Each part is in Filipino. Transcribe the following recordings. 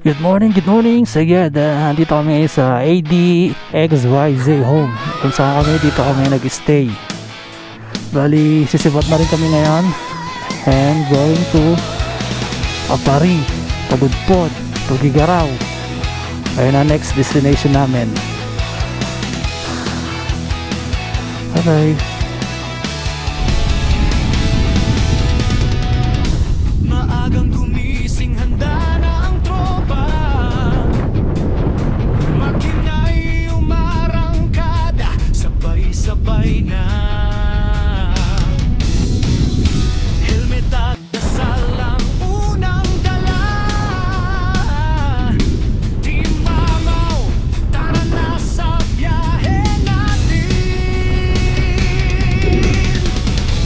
Good morning Sagada. Dito kami sa ADXYZ Home kung saan kami dito kami nag-stay. Bali, sisibat na rin kami ngayon and going to Apari, Pagudpod, Tugigaraw. Ayun ang next destination namin. Okay. Maagang gumising, handa na ang tropa. Makina'y umarangkada, sabay-sabay na. Helmet at dasal ang unang dala. Team Mamaw, tara na sa biyahe natin.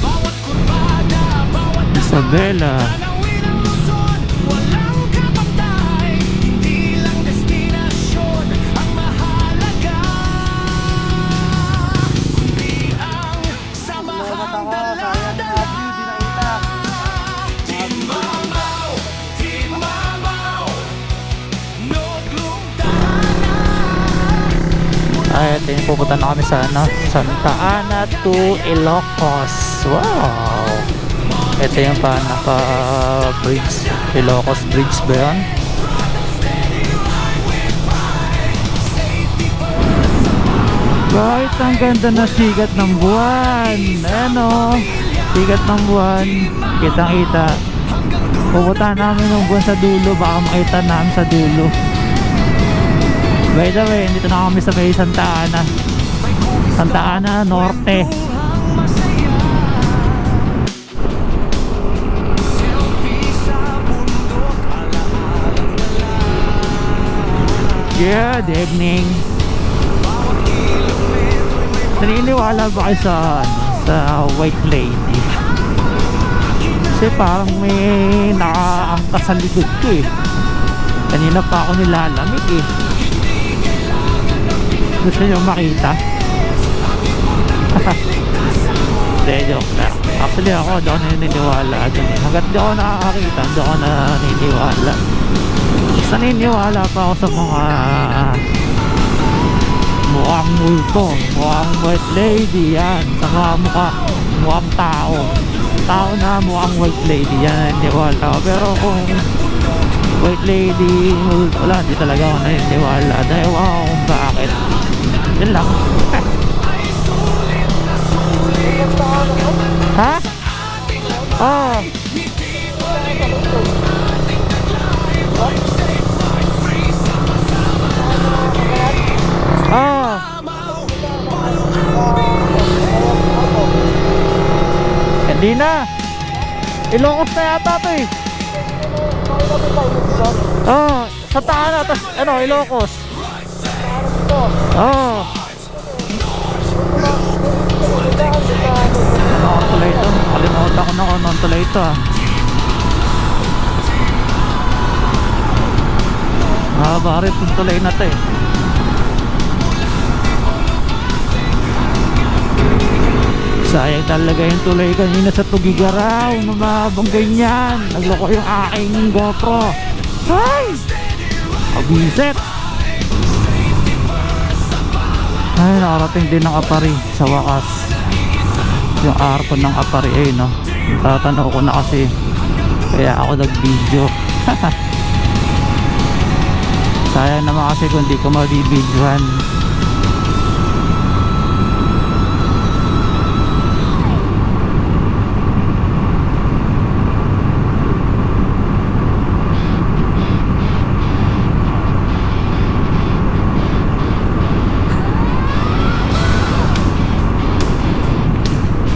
Bawat kurbada, bawat Isabela. tanawin ang Luzon, walang kapantay. Hindi lang destinasyon ang mahalaga, kundi ang samahang dala-dala. Team Mamaw, Team Mamaw, Noglugtana. Ay, ito yung pupunta na kami sa Santa Ana to Ilocos. Wow! Ito yung naka-bridge, Ilocos Bridge ba yun? Kahit ang ganda na sigat ng buwan. Ayan o, sigat ng buwan. Kitang kita. Pupunta namin ng buwan sa dulo, baka makita namin sa dulo. By the way, dito na kami sa may Santa Ana. Santa Ana Norte. Good evening. Naniniwala ba kayo sa White Lady? Kasi parang may nakaangka sa likod ko eh. Kanina pa ako nilalamig eh. Gusto nyo makita? Hindi, joke lang. Actually ako, di ako naniniwala dun eh. Hanggat di ako nakakakita, di ako naniniwala. Naniniwala pa ako sa mga mukhang multo, mukhang white lady, yan. Sa mga mukhang tao na mukhang white lady, yan, naniniwala ako. Pero kung white lady multo, wala, hindi talaga ako naniniwala. Dahil wow, kung bakit. Yun lang. Ha? Oh. Oh. Hindi na. Ilocos na yata to eh. Oh, sa Taana, tas ano, Ilocos. Oh. Ano ang tulay ito? Kalimutan ko na kung ano ang tulay ito ah. Bakit yung tulay na ito eh. Sayang talaga yung tulay kanina sa Tugigaraw. Namabang ganyan. Nagloko yung aking GoPro. Ay! Abiset! Ay, nakarating din ng Apari sa wakas. Yung arko ng Apari eh, no? Tatanaw ko na kasi kaya ako nag-video. Sayang naman kasi kung di ko mag-videohan.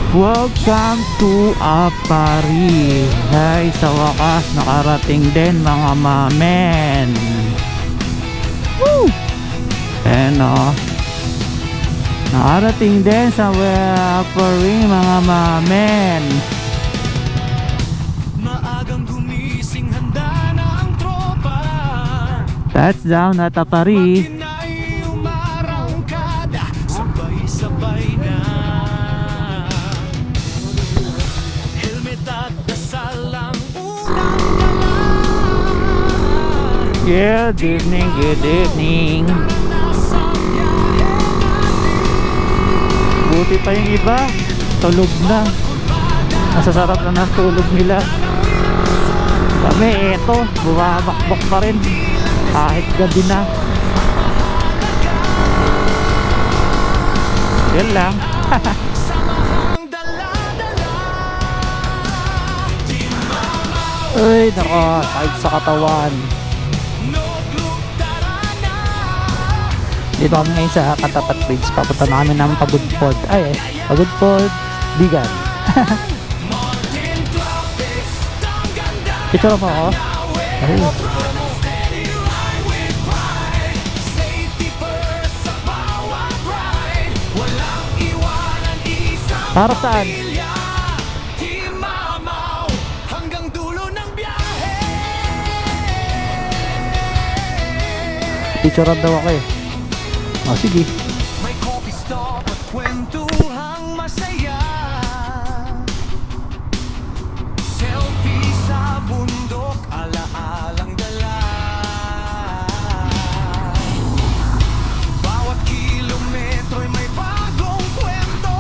Welcome to Apari. Ay, sa wakas nakarating din mga mamen. Woo! And nakarating din sa Apari mga mamen. Maagang gumising, handa na ang tropa. Touchdown at Apari. Makina'y umarangkada, sabay-sabay na. Helmet at dasal ang unang dala. Yeah, good evening, good evening. Buti pa yung iba, tulog na. Nasasarap na ng tulog nila. Kami, eto, bumabakbak pa rin kahit gabi na. Yan lang. Ay, nako, kahit sa katawan. Dito kami ngayon sa Katapat Bridge. Papunta na kami ng Pagudpod. Ay, Pagudpod, Bigan. Picture mo ako? Ay. Para saan? Picture daw ako eh. Oh, sige. May coffee stop at kwentuhang masaya. Selfie sa bundok, alaalang dala. Bawat kilometro'y may bagong kwento.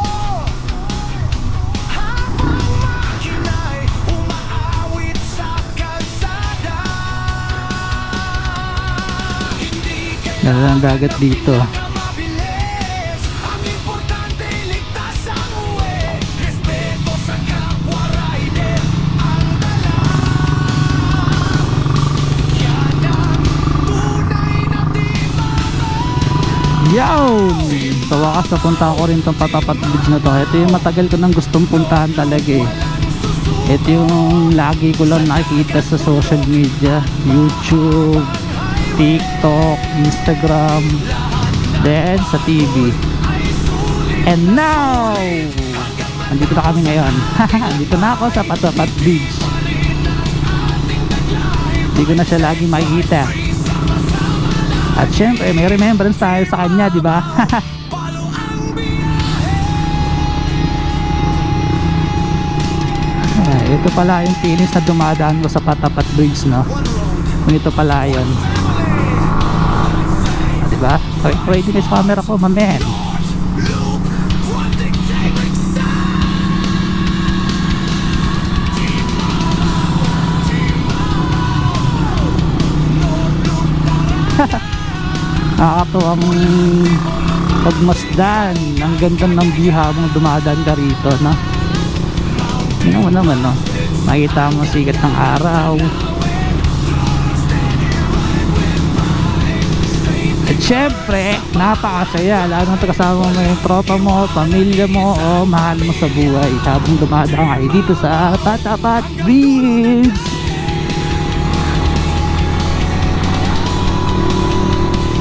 Habang makina'y umaawit sa kalsada. Hindi ka Ganda ng dagat dito. mabilis. Ang importante, ligtas ang uwi. Respeto sa kapwa rider ang dala. Yan ang tunay na timano. Yawn! Sa wakas napunta ko rin tong Patapat Bridge na to. Ito yung matagal ko nang gustong puntahan talaga eh. Ito yung lagi ko lang nakikita sa social media, YouTube, TikTok, Instagram, then sa TV. And now, andito na kami ngayon. Andito na ako sa Patapat Bridge. Hindi ko na siya lagi makikita. At syempre, may remembrance tayo sa kanya, di ba? Ito pala yung finish na dumadaan ko sa Patapat Bridge, no? Kung ito pala yun. Di ba? Ready na sa camera ko, mamen. Nakakatuwang pagmasdan. Ang ganda ng view habang dumadaan ka rito, no? Yun mo naman, no? Makita mo sikat ng araw. At syempre, napakasaya. Lalo na kasama mo yung tropa mo, pamilya mo, o mahal mo sa buhay habang dumadaan kayo dito sa Patapat Bridge.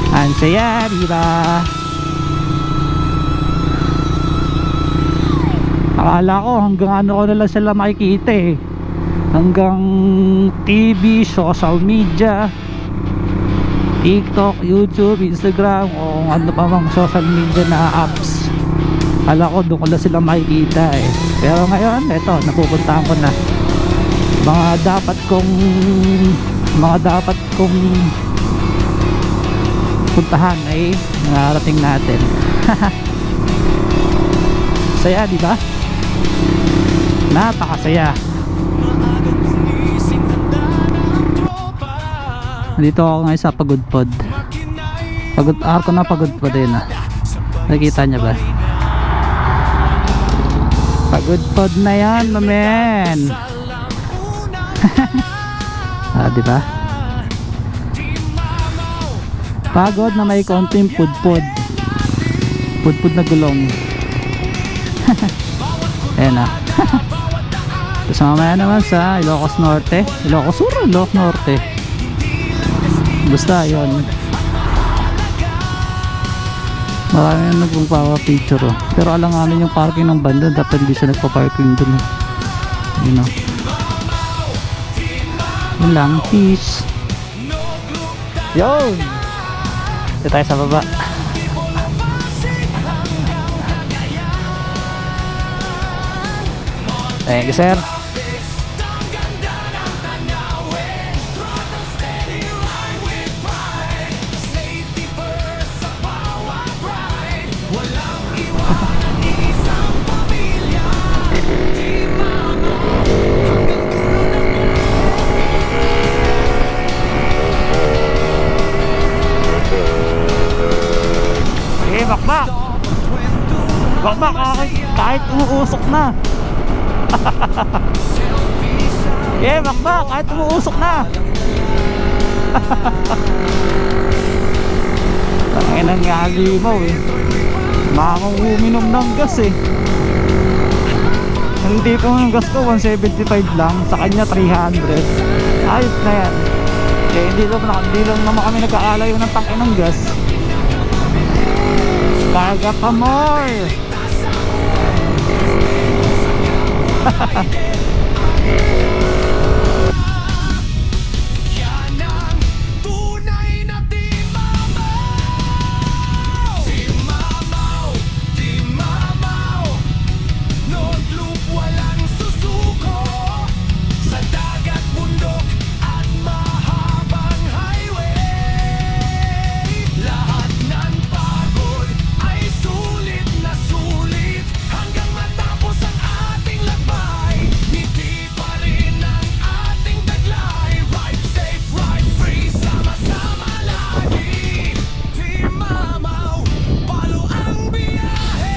Ang saya, diba? Akala ko hanggang ano ko na lang sila makikita eh. Hanggang TV, social media, TikTok, YouTube, Instagram, o kung ano pa mang social media na apps. Akala ko doon ko lang sila makikita eh. Pero ngayon, eto, napupuntahan ko na. Mga dapat kong puntahan ay narating natin. Saya, di ba? Napakasaya. Nandito ako ngayon sa Pagudpod. Arko na Pagudpod din ah. Nakikita niya ba? Pagudpod na yan, mamen. Di ba? Pagod na may konting pudpud. Pudpud na gulong. Ayan na. Tapos mamaya naman sa Ilocos Norte, Ilocos Sur, Ilocos Norte. Basta yun. Marami yung nagpapapicture oh. Pero alanganin yung parking ng banda. Dapat hindi siya nagpa-parking dun oh. You know. Yun lang. Peace. Yun. Dito tayo sa baba. Thank you, sir. makmak kahit umuusok na. Yeah, makmak kahit umuusok na. Tangin ang halimaw eh. Makakang uminom ng gas eh. Hindi po ng gas ko 175 lang, sa kanya 300. Ayos na yan. Eh hindi lang naman kami nagkaalayo ng tangke ng gas. Karga pa more. Yan ang tunay na Timamaw. Timamaw, Timamaw. Notloop walang susuko. Sa dagat, bundok at mahabang highway. Lahat ng pagod ay sulit na sulit. Hanggang matapos ang ating lakbay. Ngiti pa rin ang ating taglay. Ride safe, ride free, sama-sama lagi. Timamaw, palo ang biyahe.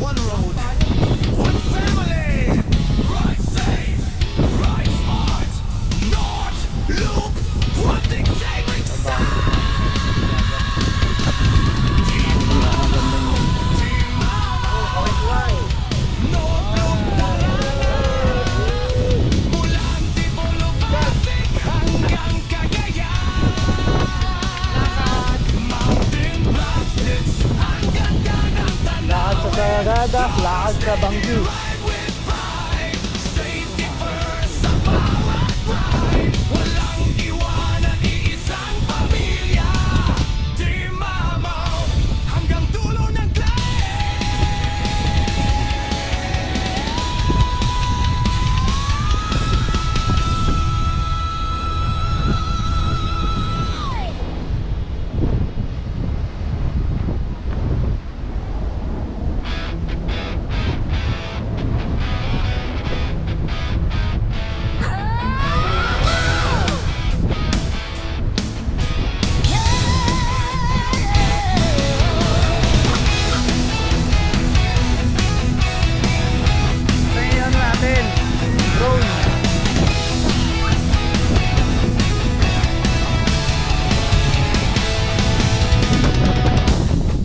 One road, one family. Ride safe, ride smart. North Loop, one dictating North Loop, mula Antipolo, Pasig hanggang Cagayan. Mountain blackness, ang ganda ng tanaw. Lakad sa Sagada, lakad sa Banggi. Ride with pride, safety first sa bawat ride. Walang iwanan, iisang pamilya. Timamaw, hanggang dulo ng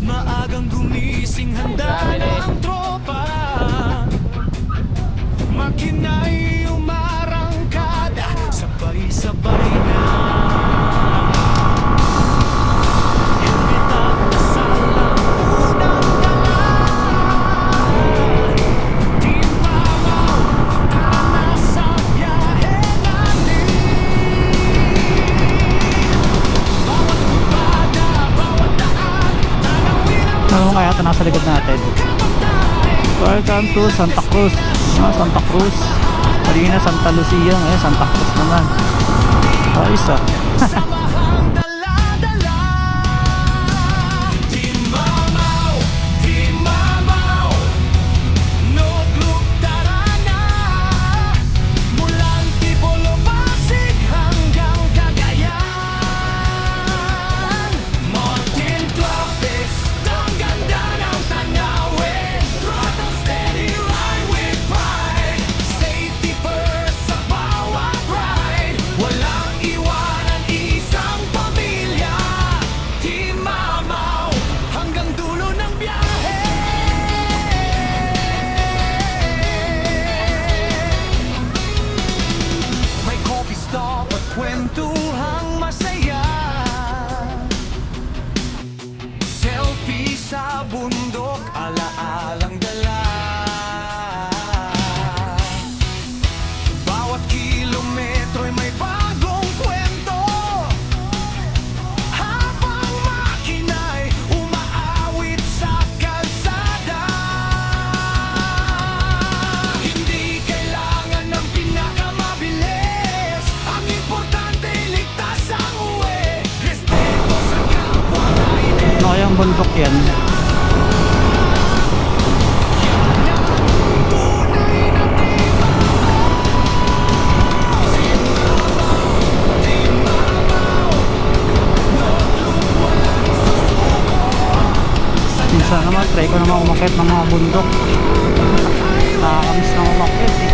maagang gumising, handa na ang tropa. Makina'y umarangkada, sabay-sabay na. Helmet at dasal ang unang dala. Timamaw, tara na sa biyahe natin. Bawat bada, bawat daan, tanawin ang Ano kaya ito nasa likod natin? Welcome to Santa Cruz. Santa Cruz. Kanina Santa Lucia, ngayon Santa Cruz naman. Ayos ah. samahang dala-dala. Timamaw, Timamaw. Notloop, tara na. Mula Antipolo, Pasig hanggang Cagayan. Mountain tropics, ang ganda ng tanawin. Throttle steady, ride with pride. Safety first sa bawat ride. Walang iwanan, isang pamilya. Timamaw, hanggang dulo ng biyahe. May coffee stop at kwentuhang masaya. Selfie sa bundok, alaalang dala. Bawat kilometro'y may bagong kwento. Habang makina'y umaawit sa kalsada. Hindi kailangan ng pinakamabilis. Ang importante, ligtas ang uwi. Respeto sa kapwa rider. Ano kayang bundok yan? Tunay na Timamaw. try ko naman umakyat ng mga bundok. Nakakamiss na umakyat eh.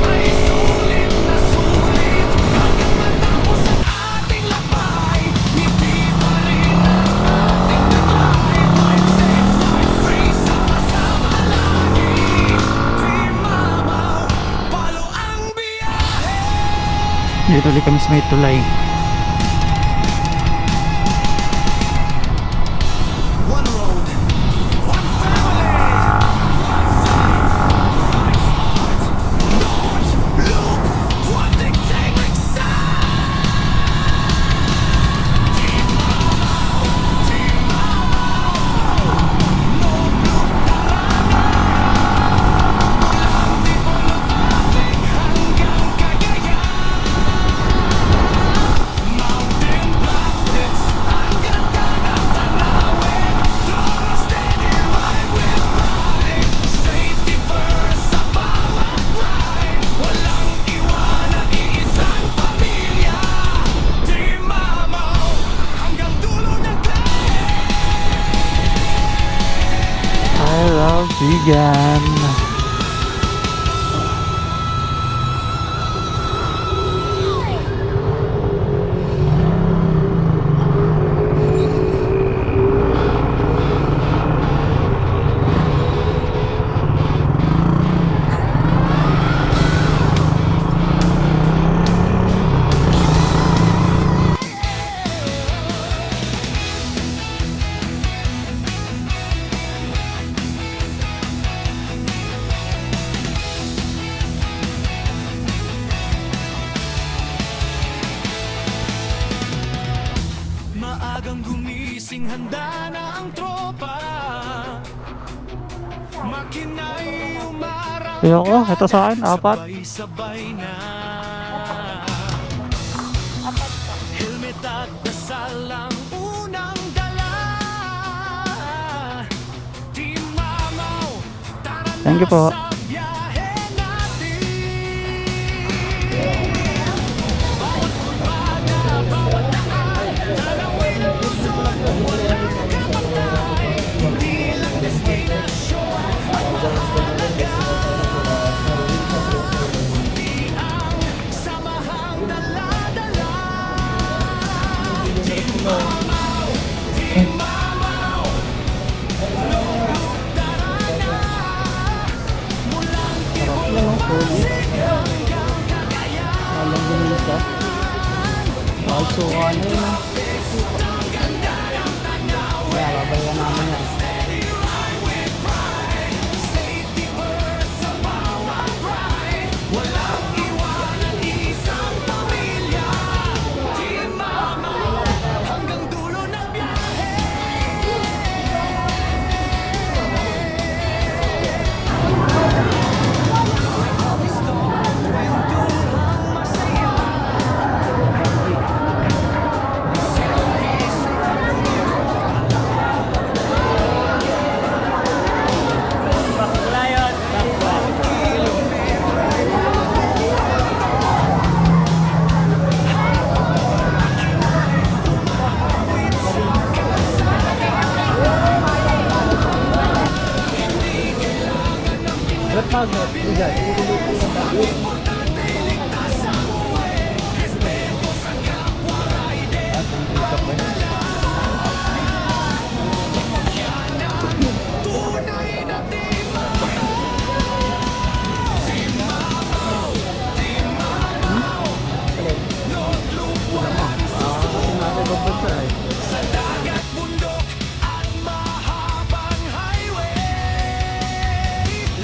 Ay sulit na sulit hanggang matapos ang ating lakbay. Ngiti pa rin ang ating taglay. Life safe, life free, sama-sama lagi. Di mamaw, palo ang biyahe. Dito ulit kami sa may tulay. One road, one family. One safe, right smart. North, loop, one dictating sound. Team Mamaw, Team Mamaw. North loop tara na. Walang di palubasing hanggang Cagayan. Mountain blasts hanggang dagat tanawin. Tara steady ride with pride. Safety first sa bawat ride. Walang iwanan iisang pamilya. Team Mamaw hanggang dulo ng biyahe. I love vegan. Maagang gumising, handa na ang tropa. Makina'y umarang. Ayoko, ito sa akin, 4. Sabay-sabay na. Helmet at dasal ang unang dala. Team Mamaw, tara na Thank you po. sa biyahe natin. Bawat kurbada, bawat daan, tanawin ang Luzon, walang kapatay. Hindi lang destinasyon ang mahalaga, kundi ang samahang dala-dala. Team Mamaw, Team Mamaw, loob tara na. Mulang Tibolo Pasig hanggang Cagayan. Alam mo nila ka? Also, ano yun? Kaya babayan namin yan. Steady ride with pride. Safety first sa bawat ride. Walang iwanan isang pamilya. Team Mamaw hanggang dulo ng biyahe. Kwentuhang masaya. Tunay na Team Mamaw. Team Mamaw. North Loop walang susuko. Sa dagat, bundok at mahabang highway.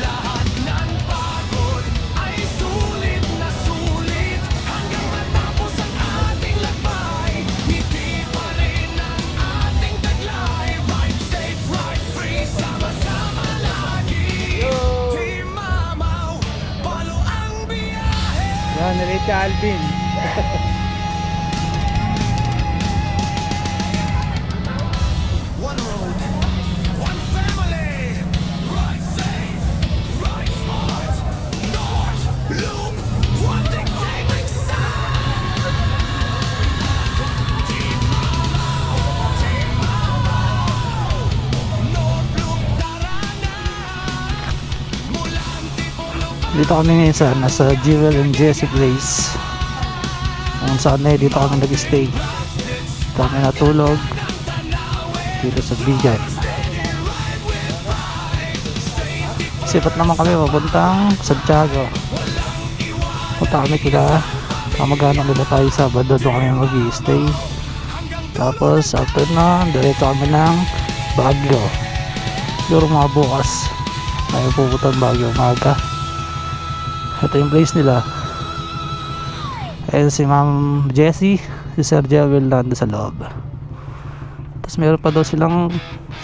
Lahat ng pagod ay sulit na sulit hanggang matapos ang ating lakbay. Ngiti pa rin ang ating taglay. Ride safe, ride free, sama-sama lagi. Team Mamaw, palo ang biyahe. Yan, nalate ka Alvin. One road, one family. Ride safe, ride smart. North loop, one dictating sound. Team Mamaw, Team Mamaw. Dito kami ngayon sa nasa Jewel and Jessie Place. Kung saan na dito kami nag-stay. Dito kami natulog. Dito sa Bigan. Sipat naman kami papuntang Santiago. Punta kami kila kamag-anak nila tayo Sabado. Doon kami mag-stay. Tapos after na, diretso kami ng Baguio. Siguro mga bukas tayo pupunta ng Baguio umaga. Ito yung place nila. Ayan si Ma'am Jessie, si Sir Jewel nandun sa loob. Tapos meron pa daw silang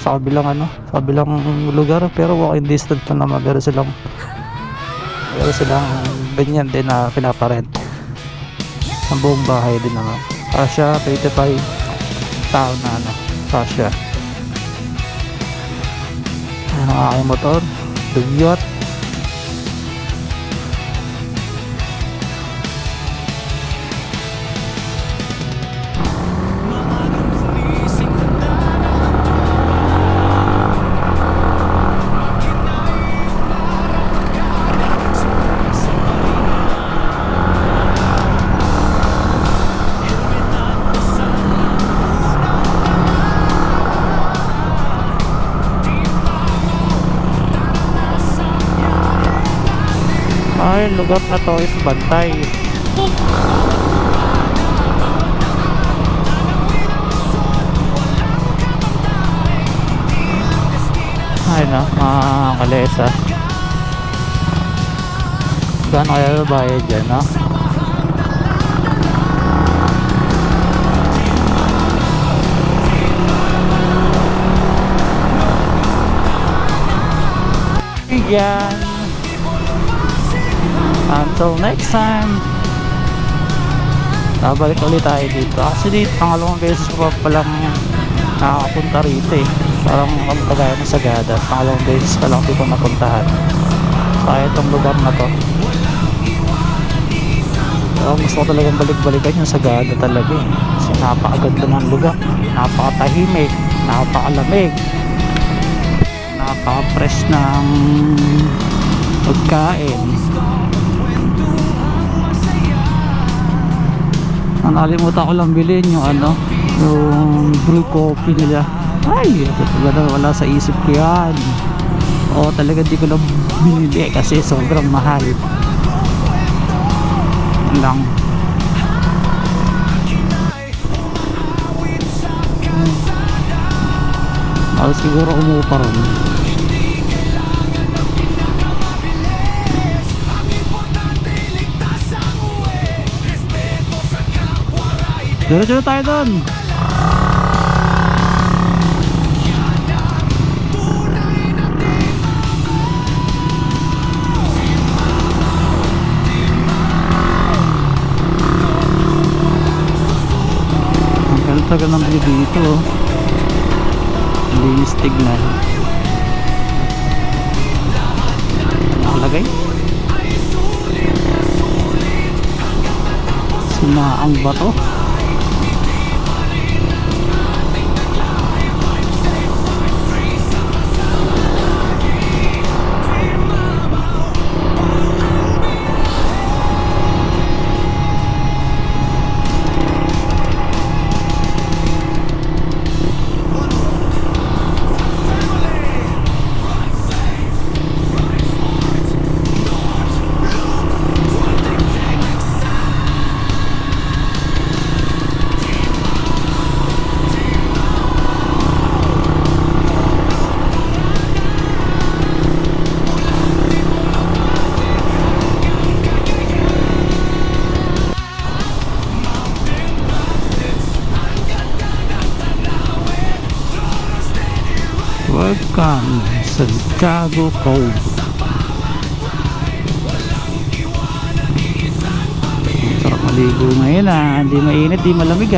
sa kabilang sa kabilang lugar, pero walking distance pa naman. Meron silang ganyan din na pinaparent. Ang buong bahay din naman. Kasya 25 tao na kasya. Ayan ang aking motor, dugyot. Ay, lugar na to is Bantay. Ay no, mga kalesa. Gano'n kaya bayad dyan, no? Yan. Until next time, babalik ulit tayo dito. Actually, pangalawang beses ko pa palang nakakapunta rito eh. Parang kagaya ng Sagada, pangalawang beses pa lang dito napuntahan. Kaya itong lugar na to, pero gusto ko talagang balik-balikan yung Sagada talaga eh. Kasi napakaganda ng lugar, napakatahimik, napakalamig, napaka-fresh ng pagkain. Nakalimutan ko lang bilhin yung yung brew coffee nila. Ay, wala sa isip ko yan. O talaga di ko lang binili kasi sobrang mahal lang. Siguro umupa ron. Diretso tayo doon. Ang kaltaga ng view dito. Linis tignan. Nakalagay Sinaang bato. Welcome sa Santiago Cove. Sarap maligo ngayon hindi mainit, di malamig